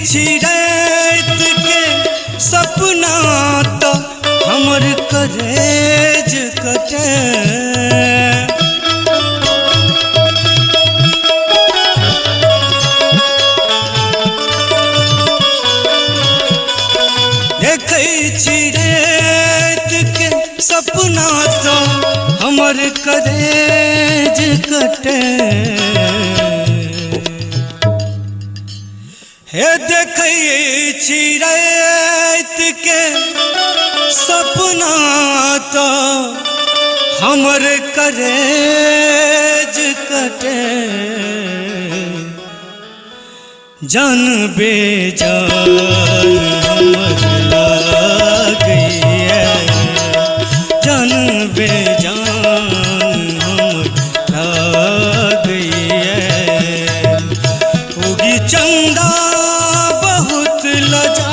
छी रात के सपना तो हमर करेज कटे। देखै छी रात के सपना तो हमर करेज कटे। हे देखै छी रात के सपना तो हमर करेज कटे। जान बेजान हमर लागे, जान बेजान हमर लागे। उगी चंदा बहुत लजा